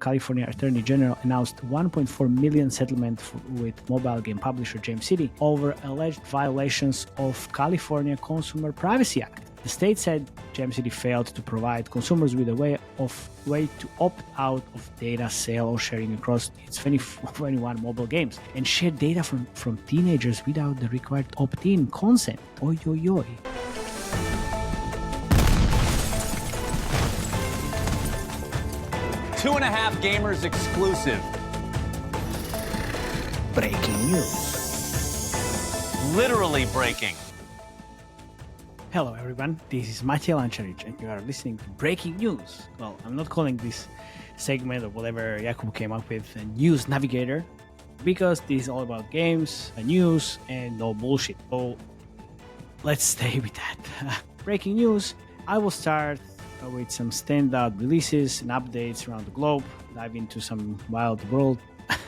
California Attorney General announced $1.4 million settlement with mobile game publisher JamCity over alleged violations of California Consumer Privacy Act. The state said JamCity failed to provide consumers with a way to opt out of data sale or sharing across its 21 mobile games and share data from teenagers without the required opt-in consent. Oi, oi, oi. Two and a Half Gamers exclusive. Breaking news. Literally breaking. Hello everyone, this is Matej and you are listening to Breaking News. Well, I'm not calling this segment or whatever Jakub came up with a news navigator because this is all about games, news, and no bullshit. So let's stay with that. Breaking news, I will start with some standout releases and updates around the globe, dive into some wild world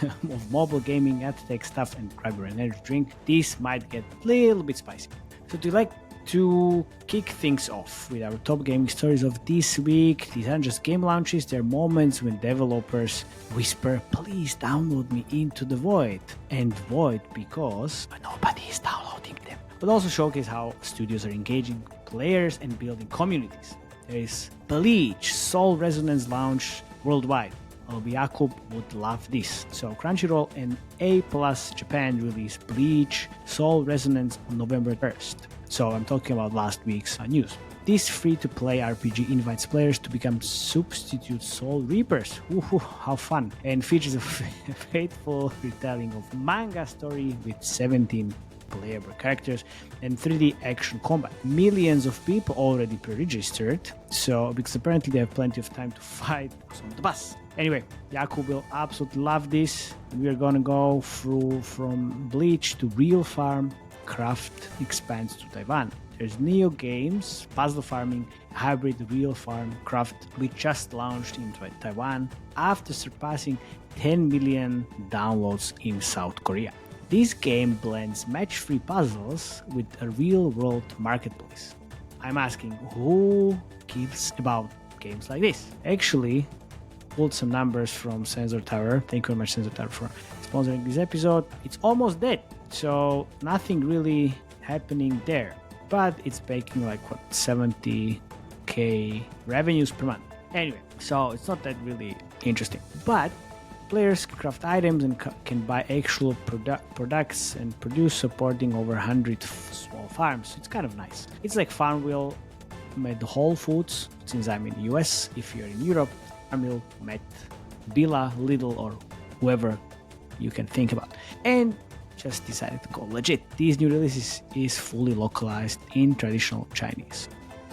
of mobile gaming, ad tech stuff, and grab your energy drink. This might get a little bit spicy. So do you like to kick things off with our top gaming stories of this week? These aren't just game launches, they're moments when developers whisper, please download me into the void. And void because nobody is downloading them. But also showcase how studios are engaging players and building communities. There is Bleach Soul Resonance launch worldwide. Jakub would love this. So Crunchyroll and A+ Japan release Bleach Soul Resonance on November 1st. So I'm talking about last week's news. This free-to-play RPG invites players to become substitute soul reapers. Ooh, how fun. And features a faithful retelling of manga story with 17 playable characters and 3D action combat. Millions of people already pre-registered, so because apparently they have plenty of time to fight on the bus. Anyway, Jakub will absolutely love this. We are gonna go through from Bleach to Real Farm. Craft expands to Taiwan. There's Neo Games, puzzle farming, hybrid Real Farm Craft, which just launched in Taiwan after surpassing 10 million downloads in South Korea. This game blends match-free puzzles with a real-world marketplace. I'm asking, who gives about games like this? Actually, pulled some numbers from Sensor Tower. Thank you very much, Sensor Tower, for sponsoring this episode. It's almost dead, so nothing really happening there. But it's making like 70k revenues per month. Anyway, so it's not that really interesting. But players can craft items and can buy actual products and produce, supporting over 100 small farms. It's kind of nice. It's like Farmville met Whole Foods, since I'm in the US. If you're in Europe, Farmville met Billa, Lidl, or whoever you can think about. And just decided to go legit. These new releases is fully localized in traditional Chinese.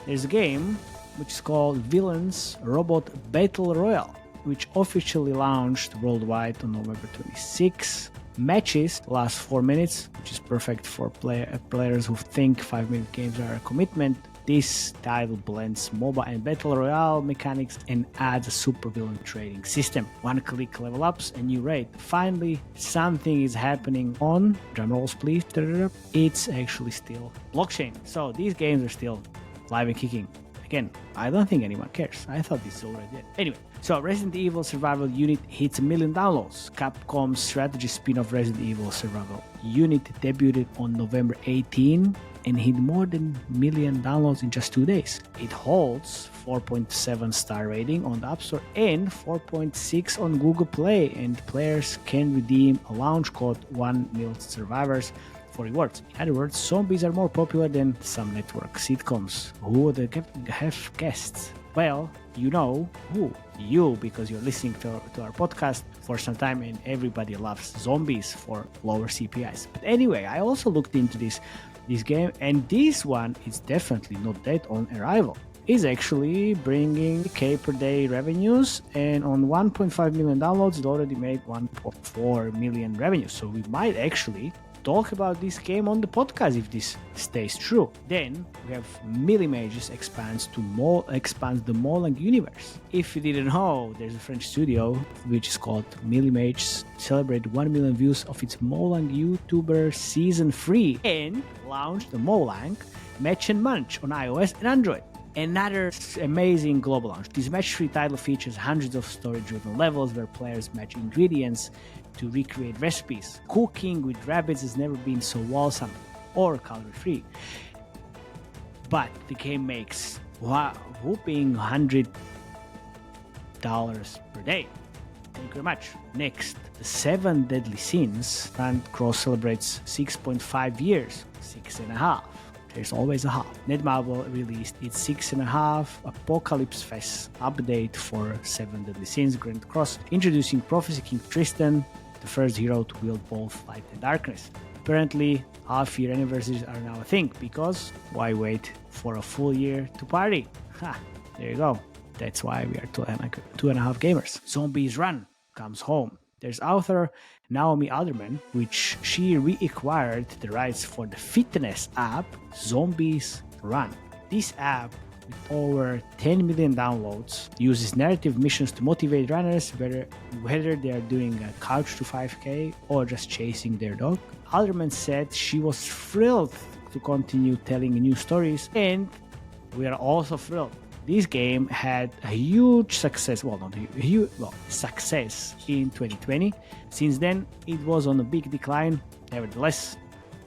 There's a game which is called Villains Robot Battle Royale, which officially launched worldwide on November 26. Matches last 4 minutes, which is perfect for players who think 5-minute games are a commitment. This title blends MOBA and Battle Royale mechanics and adds a super villain trading system. One-click level ups, a new raid. Finally, something is happening on, drumrolls please, it's actually still blockchain. So these games are still live and kicking. Again, I don't think anyone cares. I thought this already did. Anyway, so Resident Evil Survival Unit hits 1 million downloads. Capcom's strategy spin-off Resident Evil Survival Unit debuted on November 18 and hit more than 1 million downloads in just 2 days. It holds 4.7 star rating on the App Store and 4.6 on Google Play, and players can redeem a launch code 1MILSurvivors for rewards. In other words, zombies are more popular than some network sitcoms. Who would have guessed? Well, you know who. You, because you're listening to our podcast for some time and everybody loves zombies for lower CPIs. But anyway, I also looked into this game, and this one is definitely not dead on arrival. It's actually bringing K per day revenues, and on 1.5 million downloads, it already made 1.4 million revenues. So we might actually talk about this game on the podcast if this stays true. Then we have Millimages expands the Molang universe. If you didn't know, there's a French studio which is called Millimages, celebrated 1 million views of its Molang YouTuber season 3 and launched the Molang Match Munch on iOS and Android. Another amazing global launch. This match-3 title features hundreds of story-driven levels where players match ingredients to recreate recipes. Cooking with rabbits has never been so wholesome or calorie-free. But the game makes whooping $100 per day. Thank you very much. Next, the 7 Deadly Sins Grand Cross celebrates 6.5 years, 6.5. There's always a half. Netmarble released its 6.5 Apocalypse Fest update for 7 Deadly Sins Grand Cross, introducing Prophecy King Tristan, the first hero to wield both light and darkness. Apparently, half-year anniversaries are now a thing, because why wait for a full year to party? Ha, there you go. That's why we are 2.5 gamers. Zombies Run comes home. There's author Naomi Alderman, which she reacquired the rights for the fitness app Zombies Run. This app, with over 10 million downloads, uses narrative missions to motivate runners, whether they are doing a couch to 5K or just chasing their dog. Alderman said she was thrilled to continue telling new stories, and we are also thrilled. This game had a huge success, success in 2020. Since then, it was on a big decline. Nevertheless,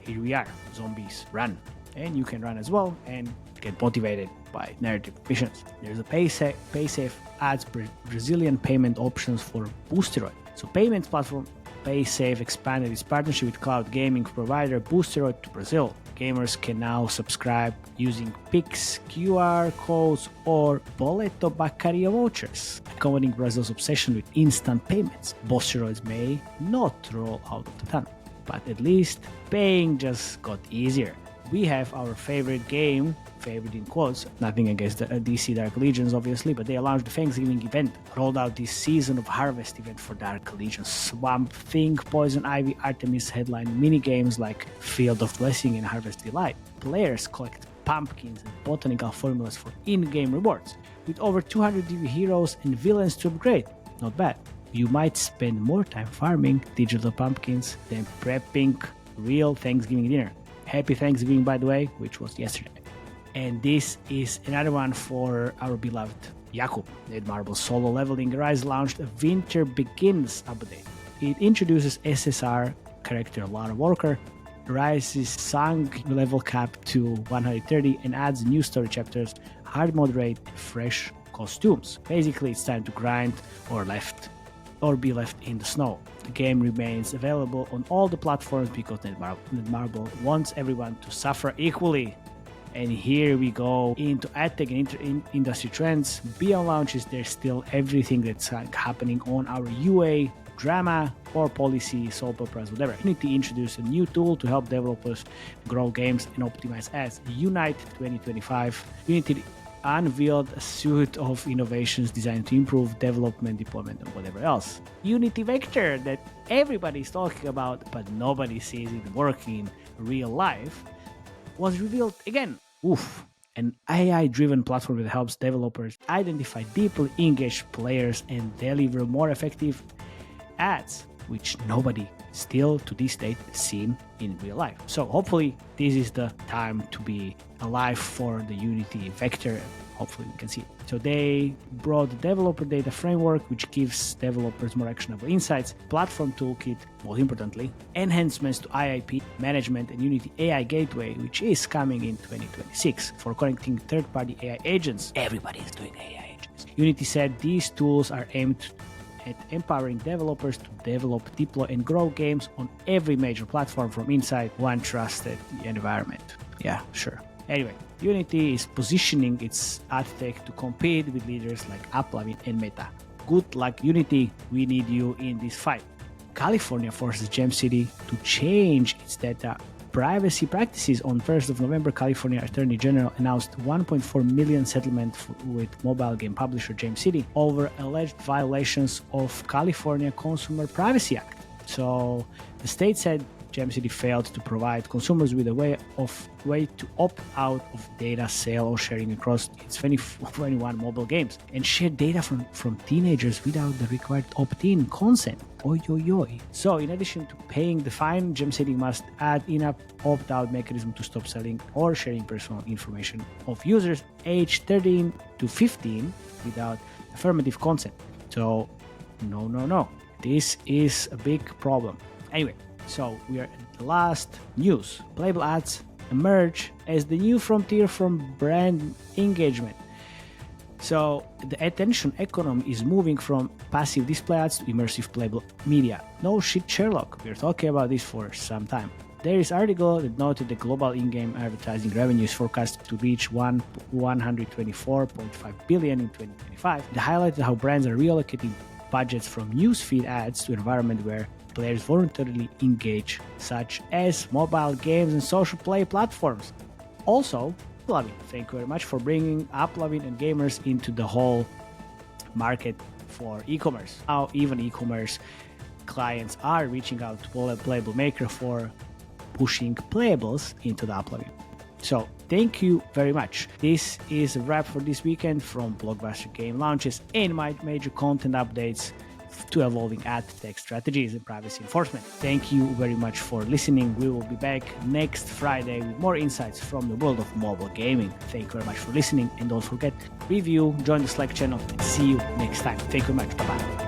here we are, Zombies Run. And you can run as well and get motivated by narrative missions. There's a Paysafe adds Brazilian payment options for Boosteroid. So payments platform Paysafe expanded its partnership with cloud gaming provider Boosteroid to Brazil. Gamers can now subscribe using Pix, QR codes, or Boleto Bacaria vouchers, accommodating Brazil's obsession with instant payments. Boosteroids may not roll out of the tunnel, but at least paying just got easier. We have our favorite game, favorite in quotes, nothing against the DC Dark Legions obviously, but they launched the Thanksgiving event, rolled out this Season of Harvest event for Dark Legion. Swamp Thing, Poison Ivy, Artemis headline minigames like Field of Blessing and Harvest Delight. Players collect pumpkins and botanical formulas for in-game rewards, with over 200 heroes and villains to upgrade. Not bad. You might spend more time farming digital pumpkins than prepping real Thanksgiving dinner. Happy Thanksgiving, by the way, which was yesterday. And this is another one for our beloved Jakub. Netmarble Solo Leveling Rise launched a Winter Begins update. It introduces SSR character Lara Walker, raises Sang level cap to 130, and adds new story chapters, hard moderate, fresh costumes. Basically, it's time to grind or be left in the snow. The game remains available on all the platforms because Netmarble wants everyone to suffer equally. And here we go into AdTech and industry trends. Beyond launches, there's still everything that's happening on our UA, drama, or policy, soap operas, whatever. Unity introduced a new tool to help developers grow games and optimize ads. Unite 2025. Unity unveiled a suite of innovations designed to improve development, deployment, and whatever else. Unity Vector, that everybody's talking about, but nobody sees it working in real life, was revealed again. An AI-driven platform that helps developers identify deeply engaged players and deliver more effective ads, which nobody still to this date seen in real life. So hopefully this is the time to be alive for the Unity Vector. Hopefully we can see it. So they brought the developer data framework, which gives developers more actionable insights, platform toolkit, most importantly, enhancements to IIP management, and Unity AI Gateway, which is coming in 2026 for connecting third-party AI agents. Everybody is doing AI agents. Unity said these tools are aimed at empowering developers to develop, deploy, and grow games on every major platform from inside one trusted environment. Yeah, sure. Anyway, Unity is positioning its ad tech to compete with leaders like Apple and Meta. Good luck, Unity. We need you in this fight. California forces JamCity to change its data privacy practices. On 1st of November, California Attorney General announced $1.4 million settlement with mobile game publisher JamCity over alleged violations of California Consumer Privacy Act. So the state said JamCity failed to provide consumers with a way to opt out of data sale or sharing across its 21 mobile games and share data from teenagers without the required opt-in consent. Oi, oi, oi. So, in addition to paying the fine, JamCity must add in-app opt-out mechanism to stop selling or sharing personal information of users aged 13 to 15 without affirmative consent. So, no. This is a big problem. Anyway, so we are at the last news. Playable ads emerge as the new frontier from brand engagement. So the attention economy is moving from passive display ads to immersive playable media. No shit, Sherlock. We're talking about this for some time. There is an article that noted the global in-game advertising revenue is forecast to reach $124.5 billion in 2025. They highlighted how brands are reallocating budgets from newsfeed ads to an environment where players voluntarily engage, such as mobile games and social play platforms. Also, Applovin. Thank you very much for bringing Applovin and gamers into the whole market for e-commerce. Now, even e-commerce clients are reaching out to Playable Maker for pushing playables into the Applovin. So, thank you very much. This is a wrap for this weekend from Blockbuster Game Launches and my major content updates to evolving ad tech strategies and privacy enforcement. Thank you very much for listening. We will be back next Friday with more insights from the world of mobile gaming. Thank you very much for listening, and don't forget, review, join the Slack channel, and see you next time. Thank you very much. Bye-bye.